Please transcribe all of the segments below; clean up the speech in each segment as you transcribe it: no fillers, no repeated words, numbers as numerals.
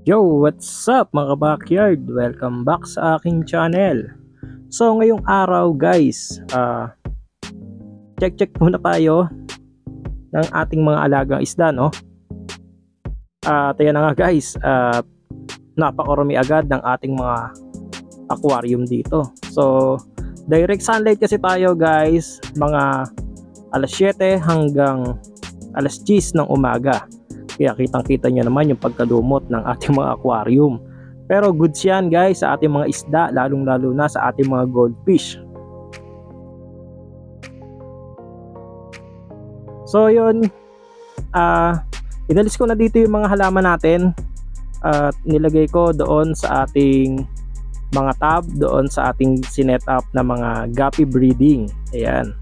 Yo, what's up mga backyard? Welcome back sa aking channel. So ngayong araw guys, check muna tayo ng ating mga alagang isda, no? At ayan na nga guys, napakarami agad ng ating mga aquarium dito. So direct sunlight kasi tayo guys, mga alas 7 hanggang alas 10 ng umaga. Kaya kitang-kita nyo naman yung pagkalumot ng ating mga aquarium. Pero goods yan guys sa ating mga isda, lalong-lalo na sa ating mga goldfish. So yun, inalis ko na dito yung mga halaman natin at nilagay ko doon sa ating mga tab, doon sa ating sinet up na mga guppy breeding. Ayan.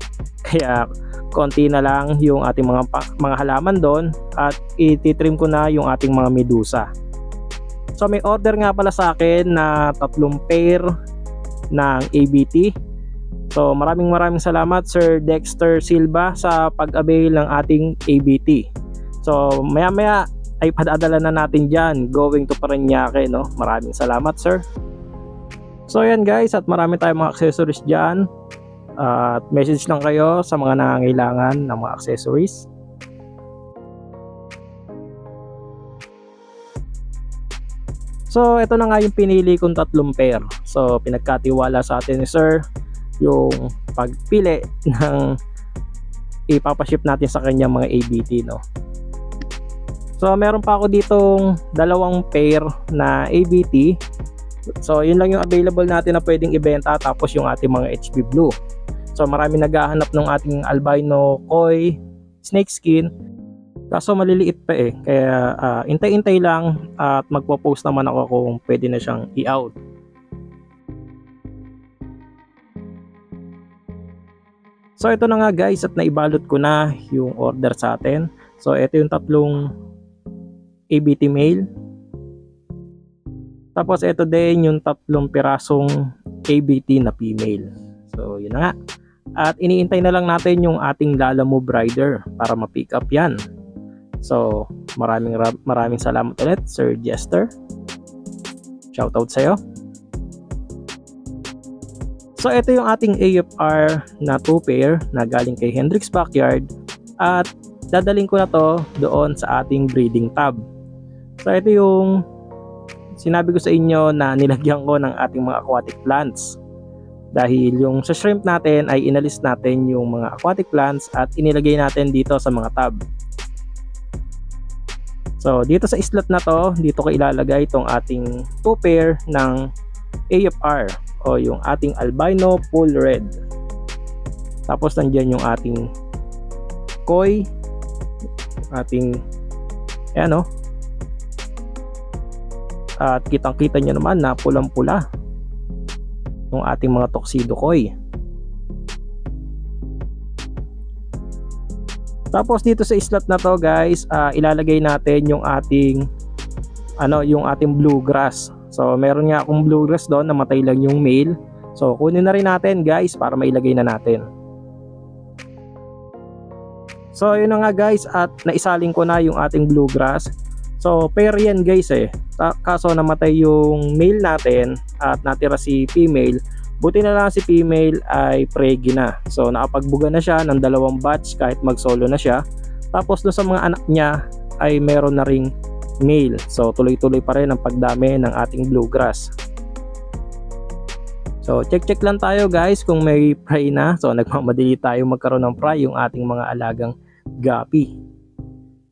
Kaya konti na lang yung ating mga halaman doon at ititrim ko na yung ating mga medusa. So may order nga pala sa akin na 3 pair ng ABT. So maraming salamat Sir Dexter Silva sa pag-avail ng ating ABT. So maya ay padadala na natin dyan going to Parañaque, no? Maraming salamat sir. So yan guys, at marami tayong mga accessories dyan. At message lang kayo sa mga nangangailangan ng mga accessories. So ito na nga yung pinili kong 3 pair. So pinagkatiwala sa atin ni sir yung pagpili ng ipapaship natin sa kanya mga ABT, no? So meron pa ako ditong 2 pair na ABT. So yun lang yung available natin na pwedeng ibenta, tapos yung ating mga HB Blue. So marami naghahanap ng ating albino koi snakeskin, kaso maliliit pa eh, kaya intay-intay lang at magpo-post naman ako kung pwede na siyang i-out. So ito na nga guys, at naibalot ko na yung order sa atin. So ito yung 3 ABT male, tapos ito din yung 3 pirasong ABT na female. So yun na nga. At iniintay na lang natin yung ating Lalamove rider para ma-pick up yan. So maraming salamat ulit Sir Jester. Shoutout sa'yo. So ito yung ating AFR na 2 pair na galing kay Hendrix Backyard. At dadaling ko na to doon sa ating breeding tab. So ito yung sinabi ko sa inyo na nilagyan ko ng ating mga aquatic plants. Dahil yung sa shrimp natin ay inalis natin yung mga aquatic plants at inilagay natin dito sa mga tab. So dito sa islet na to, dito ko ilalagay itong ating 2 pair ng AFR o yung ating albino pool red. Tapos nandiyan yung ating koi, ating ayan o. At kitang-kita nyo naman na pulang-pula yung ating mga tuxedo koi. Tapos dito sa islet na to guys, ilalagay natin yung ating yung ating bluegrass. So meron nga akong bluegrass doon, namatay lang yung male. So kunin na rin natin guys para mailagay na natin. So yun na nga guys, at naisaling ko na yung ating bluegrass. So pair yan guys eh. Kaso namatay yung male natin at natira si female. Buti na lang si female ay preggy na. So nakapagbuga na siya ng 2 batch kahit mag-solo na siya. Tapos doon sa mga anak niya ay meron na ring male. So tuloy-tuloy pa rin ang pagdami ng ating bluegrass. So check lang tayo guys kung may prey na. So nagmamadali tayo magkaroon ng prey yung ating mga alagang guppy.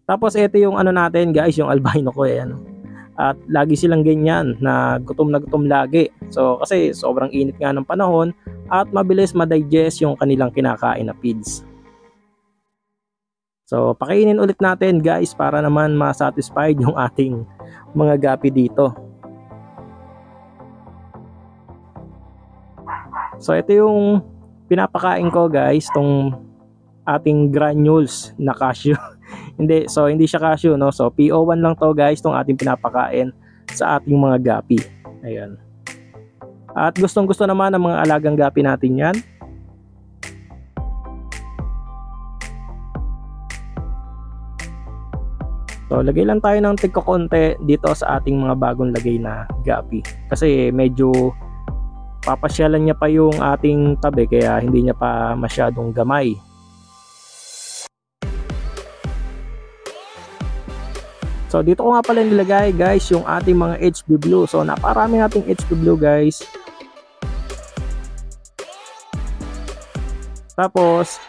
Tapos ito yung natin guys, yung albino ko eh. At lagi silang ganyan na gutom lagi. So kasi sobrang init nga ng panahon at mabilis ma-digest yung kanilang kinakain na feeds. So pakainin ulit natin guys para naman ma-satisfied yung ating mga guppy dito. So ito yung pinapakain ko guys, tong ating granules na cashew. Hindi siya cashew, no? So PO1 lang to guys, tong ating pinapakain sa ating mga guppy. Ayan. At gustong-gusto naman ng mga alagang guppy natin 'yan. So lagay lang tayo ng tigko-konti dito sa ating mga bagong lagay na gapi. Kasi medyo papasyalan niya pa yung ating tabi kaya hindi niya pa masyadong gamay. So dito ko nga pala nilagay guys yung ating mga HB Blue. So naparami nating HB Blue guys. Tapos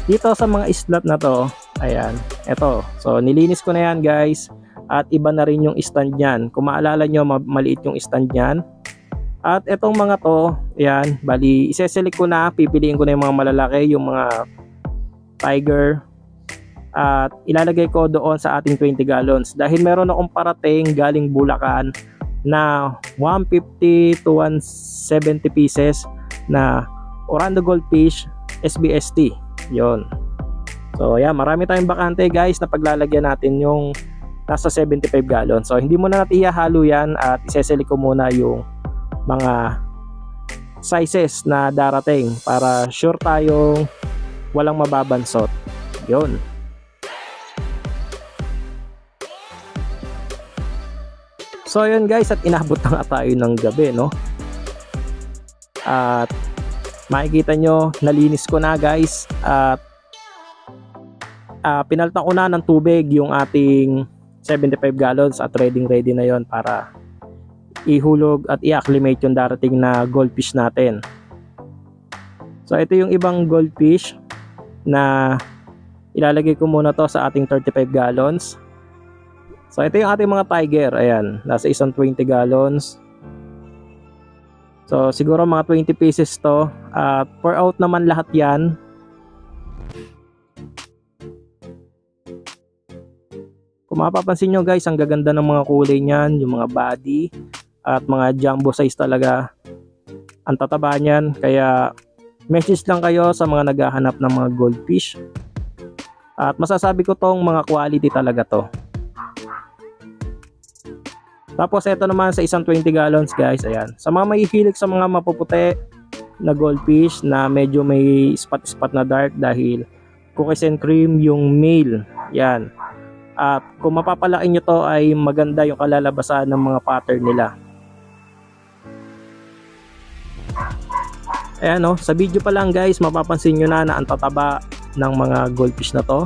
dito sa mga slot na to, ayan, eto. So nilinis ko na yan guys. At iba na rin yung stand niyan. Kung maalala nyo, maliit yung stand niyan. At etong mga to, ayan, bali iseselect ko na, pipiliin ko na yung mga malalaki, yung mga Tiger. At ilalagay ko doon sa ating 20 gallons dahil meron akong parating galing Bulacan na 150 to 170 pieces na Orando Goldfish SBST. Yon. So yeah, marami tayong bakante guys na paglalagyan natin yung nasa 75 gallons. So hindi muna natin ihahalo yan at iseselect ko muna yung mga sizes na darating para sure tayong walang mababansot. Yon. So ayun guys, at inabot na nga tayo ng gabi, no? At makikita nyo, nalinis ko na guys. At pinaltan ko na ng tubig yung ating 75 gallons at ready na yon para ihulog at i-acclimate yung darating na goldfish natin. So ito yung ibang goldfish na ilalagay ko muna to sa ating 35 gallons. So ito yung ating mga Tiger, ayan, nasa isang 20 gallons. So siguro mga 20 pieces to. Pour out naman lahat yan. Kung mapapansin nyo guys, ang gaganda ng mga kulay niyan, yung mga body at mga jumbo size talaga. Ang tataba niyan, kaya message lang kayo sa mga naghahanap ng mga goldfish. At masasabi ko tong mga quality talaga to. Tapos ito naman sa isang 20 gallons guys, ayan. Sa mga mahihilig sa mga mapuputi na goldfish na medyo may spot na dark dahil cookies and cream yung male. Yan. At kung mapapalaki nyo to ay maganda yung kalalabasan ng mga pattern nila. Ayan o, sa video pa lang guys, mapapansin nyo na ang tataba ng mga goldfish na to.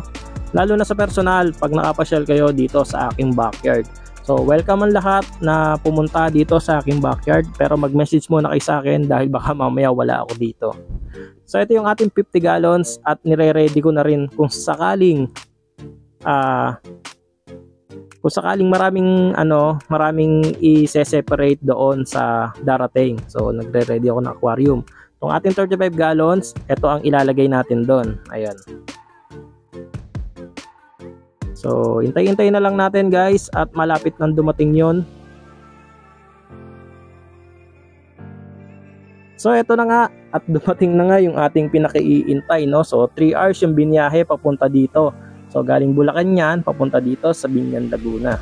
Lalo na sa personal, pag nakapasyal kayo dito sa aking backyard. So welcome ang lahat na pumunta dito sa aking backyard, pero mag-message muna kayo sa akin dahil baka mamaya wala ako dito. So ito yung ating 50 gallons at nire-ready ko na rin kung sakaling maraming i-separate doon sa darating. So nagre-ready ako ng aquarium. Itong ating 35 gallons, ito ang ilalagay natin doon. Ayan. So, hintay-hintay na lang natin guys at malapit nang dumating yon. So, eto na nga at dumating na nga yung ating pinaki-iintay, no? So, 3 hours yung binyahe papunta dito. So, galing Bulacan yan, papunta dito sa Binyan, Laguna.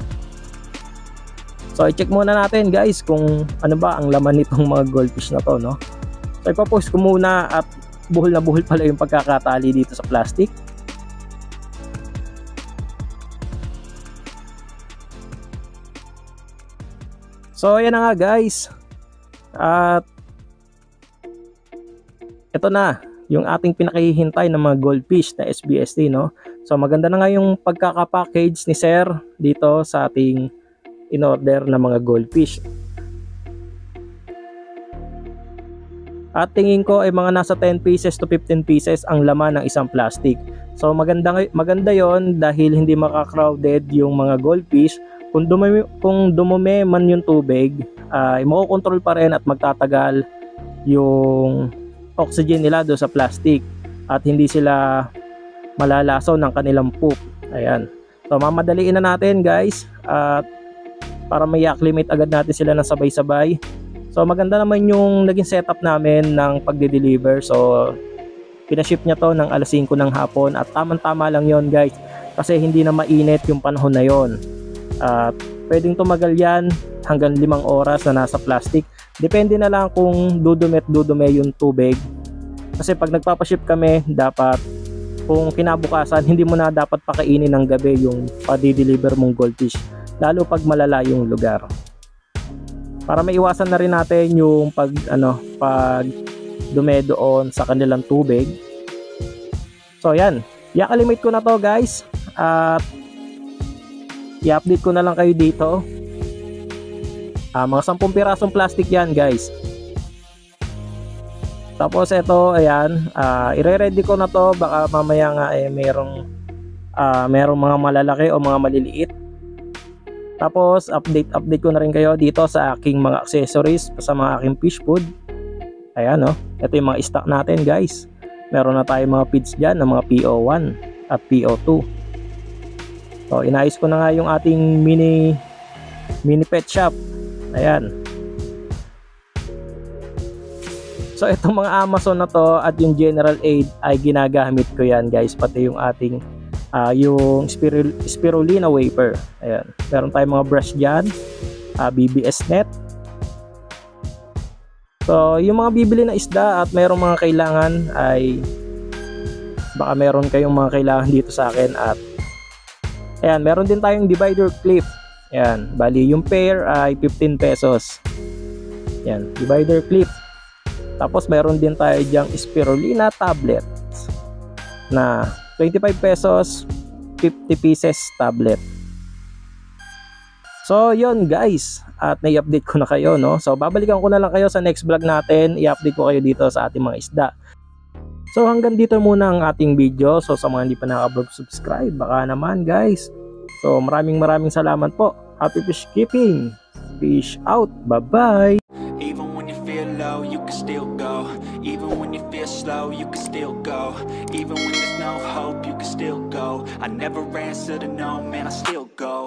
So, i-check muna natin guys kung ano ba ang laman nitong mga goldfish na to, no? So, ipapost ko muna at buhol na buhol pala yung pagkakatali dito sa plastic. So ayan na nga guys, at ito na yung ating pinakihintay ng mga goldfish na SBST, no? So maganda na nga yung pagkakapackage ni Sir dito sa ating in-order na mga goldfish. At tingin ko ay mga nasa 10 pieces to 15 pieces ang laman ng isang plastic. So maganda yon dahil hindi maka-crowded yung mga goldfish. Kung dumumi man yung tubig, makokontrol pa rin at magtatagal yung oxygen nila doon sa plastic at hindi sila malalasaw ng kanilang poop. Ayan. So mamadaliin na natin guys at para may acclimate agad natin sila ng sabay-sabay. So maganda naman yung naging setup namin ng pagde-deliver. So pinaship niya to ng alas 5 ng hapon at tamang-tama lang yon guys kasi hindi na mainit yung panahon na yon. Pwedeng tumagal yan hanggang 5 oras na nasa plastic. Depende na lang kung dudumi yung tubig. Kasi pag nagpapaship kami, dapat kung kinabukasan hindi mo na dapat pakainin ng gabi yung pa-deliver mong goldfish, lalo pag malalayong lugar, para maiwasan na rin natin yung pag dumi doon sa kanilang tubig. So yan, i-acclimate ko na to guys, at i-update ko na lang kayo dito. Mga 10 pirasong plastic yan guys. Tapos ito, ayan, ire-ready ko na to, baka mamaya nga merong mga malalaki o mga maliliit. Tapos update ko na rin kayo dito sa aking mga accessories, sa mga aking fish food. Ayan ito yung mga stock natin guys. Meron na tayong mga feeds dyan ng mga PO1 at PO2. So inayos ko na nga yung ating mini pet shop. Ayan. So itong mga Amazon na to at yung General Aid ay ginagamit ko yan guys, pati yung ating yung spirulina wafer. Ayan. Meron tayong mga brush dyan, BBS net. So yung mga bibili na isda at mayroong mga kailangan ay baka meron kayong mga kailangan dito sa akin. At ayan, meron din tayong divider clip. Ayan, bali yung pair ay 15 pesos. Ayan, divider clip. Tapos meron din tayo dyang spirulina tablet na 25 pesos, 50 pieces tablet. So yun guys, at nai-update ko na kayo So babalikan ko na lang kayo sa next vlog natin, i-update ko kayo dito sa ating mga isda. So hanggang dito muna ang ating video. So sa mga hindi pa nakaka-subscribe, baka naman guys. So maraming salamat po. Happy fish keeping. Fish out. Bye-bye. Even when you feel low, you can still go. Even when you feel slow, you can still go. Even when there's no hope, you can still go. I never answer to no, man, I still go.